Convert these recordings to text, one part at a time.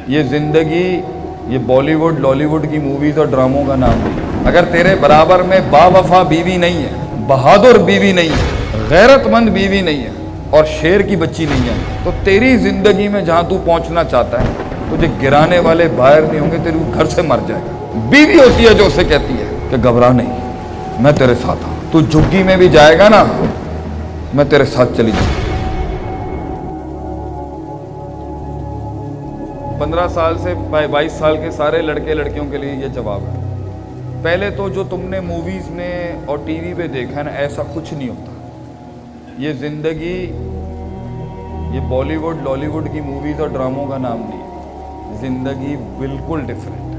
ये जिंदगी ये बॉलीवुड लॉलीवुड की मूवीज और ड्रामों का नाम नहीं। अगर तेरे बराबर में बावफा बीवी नहीं है, बहादुर बीवी नहीं है, गैरतमंद बीवी नहीं है और शेर की बच्ची नहीं है, तो तेरी जिंदगी में जहां तू पहुंचना चाहता है तुझे गिराने वाले बाहर नहीं होंगे, तेरे घर से मर जाएगा। बीवी होती है जो उसे कहती है कि घबरा नहीं, मैं तेरे साथ हूं, तू झुग्गी में भी जाएगा ना, मैं तेरे साथ चली जाऊंगी। 15 साल से 22 साल के सारे लड़के लड़कियों के लिए ये जवाब है। पहले तो जो तुमने मूवीज़ में और टीवी पे देखा ना, ऐसा कुछ नहीं होता। ये ज़िंदगी ये बॉलीवुड लॉलीवुड की मूवीज़ और ड्रामों का नाम नहीं है। ज़िंदगी बिल्कुल डिफरेंट है।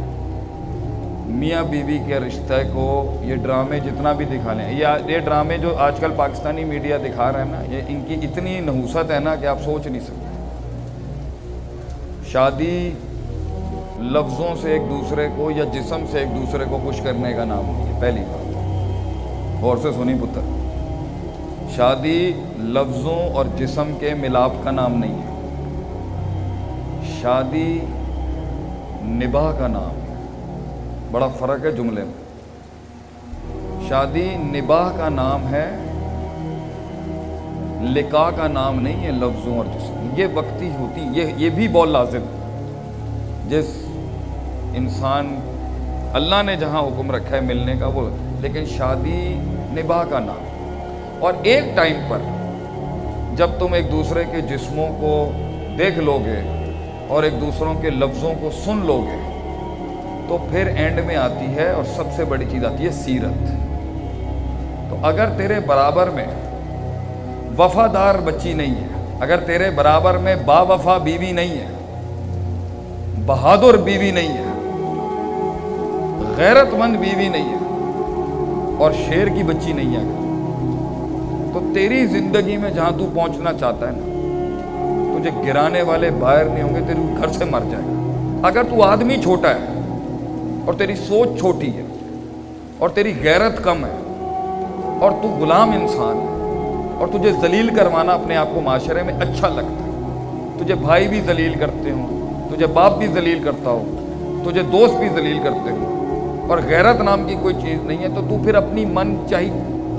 मियाँ बीवी के रिश्ते को ये ड्रामे जितना भी दिखा लें, ये ड्रामे जो आजकल पाकिस्तानी मीडिया दिखा रहे हैं ना, ये इनकी इतनी नहूसत है ना कि आप सोच नहीं सकते। शादी लफ्ज़ों से एक दूसरे को या जिस्म से एक दूसरे को खुश करने का नाम नहीं है। पहली बात गौर से सुनी पुत्र, शादी लफ्ज़ों और जिस्म के मिलाप का नाम नहीं है। शादी निबाह का नाम है। बड़ा फ़र्क है जुमले में। शादी निबाह का नाम है, लिका का नाम नहीं है। लफ्ज़ों और जिस्म ये वक्ती होती, ये भी बहुत लाजिम। जिस इंसान अल्लाह ने जहाँ हुक्म रखा है मिलने का वो, लेकिन शादी निबाह का नाम। और एक टाइम पर जब तुम एक दूसरे के जिस्मों को देख लोगे और एक दूसरों के लफ्ज़ों को सुन लोगे तो फिर एंड में आती है और सबसे बड़ी चीज़ आती है सीरत। तो अगर तेरे बराबर में वफादार बच्ची नहीं है, अगर तेरे बराबर में बावफा बीवी नहीं है, बहादुर बीवी नहीं है, गैरतमंद बीवी नहीं है और शेर की बच्ची नहीं है, तो तेरी जिंदगी में जहां तू पहुंचना चाहता है ना, तुझे गिराने वाले बाहर नहीं होंगे, तेरे घर से मर जाएगा। अगर तू आदमी छोटा है और तेरी सोच छोटी है और तेरी गैरत कम है और तू गुलाम इंसान है और तुझे जलील करवाना अपने आप को माशरे में अच्छा लगता है, तुझे भाई भी जलील करते हो, तुझे बाप भी जलील करता हो, तुझे दोस्त भी जलील करते हो और गैरत नाम की कोई चीज़ नहीं है, तो तू फिर अपनी मन चाही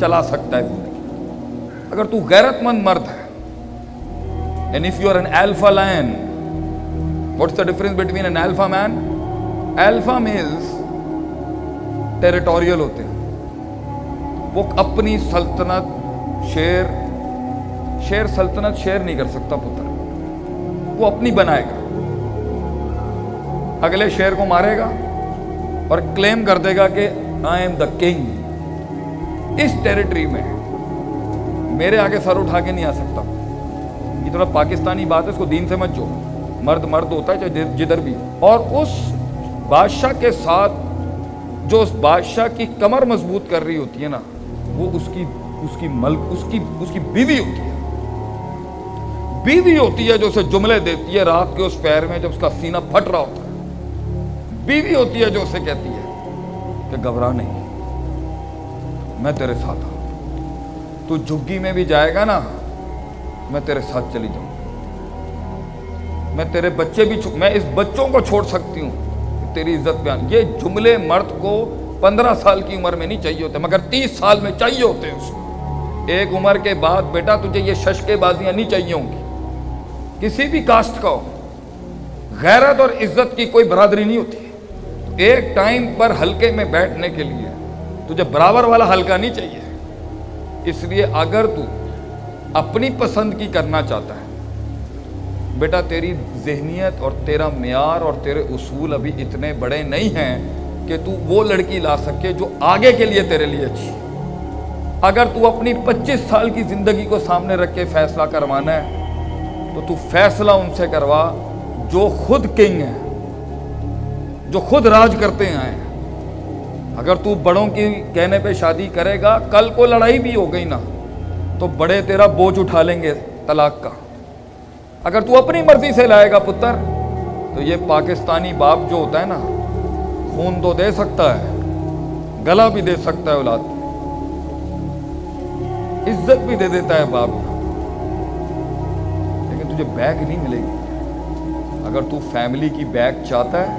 चला सकता है जिंदगी। अगर तू गैरतमंद मर्द है, and if you are an alpha lion, what's the difference between an alpha man? Alpha males territorial होते हैं, वो अपनी सल्तनत शेर सल्तनत शेर नहीं कर सकता पुत्र, वो अपनी बनाएगा, अगले शेर को मारेगा और क्लेम कर देगा कि आई एम द किंग। इस टेरिटरी में मेरे आगे सर उठा के नहीं आ सकता। ये थोड़ा पाकिस्तानी बात है, इसको दीन से मत जोड़। मर्द मर्द होता है चाहे जिधर भी। और उस बादशाह के साथ जो उस बादशाह की कमर मजबूत कर रही होती है ना, वो उसकी बीवी होती है। बीवी होती है जो उसे जुमले देती है रात के उस पैर में जब उसका सीना फट रहा होता है। बीवी होती है जो उसे कहती है कि घबरा नहीं, मैं तेरे साथ हूं, तू झुग्गी में भी जाएगा ना, मैं तेरे साथ चली जाऊंगी। मैं तेरे बच्चे भी, मैं इस बच्चों को छोड़ सकती हूँ, तेरी इज्जत बयान। ये जुमले मर्द को 15 साल की उम्र में नहीं चाहिए होते, मगर 30 साल में चाहिए होते हैं उसको। एक उम्र के बाद बेटा तुझे ये शशकेबाजियां नहीं चाहिए होंगी। किसी भी कास्ट का हो, गैरत और इज्जत की कोई बरादरी नहीं होती। एक टाइम पर हल्के में बैठने के लिए तुझे बराबर वाला हल्का नहीं चाहिए। इसलिए अगर तू अपनी पसंद की करना चाहता है बेटा, तेरी ज़हनियत और तेरा मियार और तेरे उसूल अभी इतने बड़े नहीं हैं कि तू वो लड़की ला सके जो आगे के लिए तेरे लिए अच्छी। अगर तू अपनी 25 साल की ज़िंदगी को सामने रख के फैसला करवाना है तो तू फैसला उनसे करवा जो खुद किंग है, जो खुद राज करते आए हैं। अगर तू बड़ों की कहने पे शादी करेगा, कल को लड़ाई भी हो गई ना तो बड़े तेरा बोझ उठा लेंगे तलाक का। अगर तू अपनी मर्जी से लाएगा पुत्र, तो ये पाकिस्तानी बाप जो होता है ना, खून तो दे सकता है, गला भी दे सकता है औलाद, इज्जत भी दे देता है बाप, लेकिन तुझे बैग नहीं मिलेगी। अगर तू फैमिली की बैक चाहता है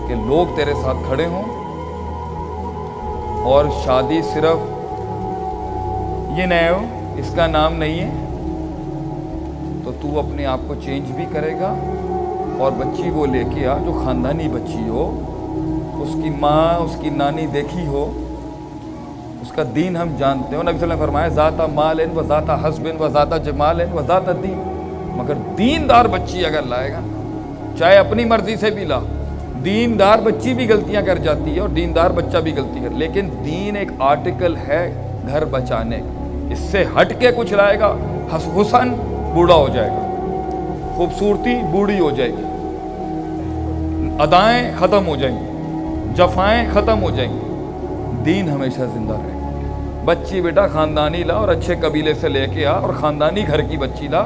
कि लोग तेरे साथ खड़े हों और शादी सिर्फ ये नहीं हो, इसका नाम नहीं है, तो तू अपने आप को चेंज भी करेगा और बच्ची वो लेके आ जो ख़ानदानी बच्ची हो, उसकी माँ उसकी नानी देखी हो, उसका दीन हम जानते हो। नबी सल्लल्लाहु अलैहि वसल्लम ने फरमाया ज़ाता मालिन व ज़ाता हस्बिन व ज़ाता जमालिन व ज़ाता दीन। मगर दीनदार बच्ची अगर लाएगा, चाहे अपनी मर्जी से भी ला, दीनदार बच्ची भी गलतियां कर जाती है और दीनदार बच्चा भी गलती कर, लेकिन दीन एक आर्टिकल है घर बचाने, इससे हट के कुछ लाएगा, हुसन बूढ़ा हो जाएगा, खूबसूरती बूढ़ी हो जाएगी, अदाएं ख़त्म हो जाएंगी, जफाएं ख़त्म हो जाएंगी, दीन हमेशा जिंदा रहेगा। बच्ची बेटा ख़ानदानी ला और अच्छे कबीले से लेके आ और ख़ानदानी घर की बच्ची ला,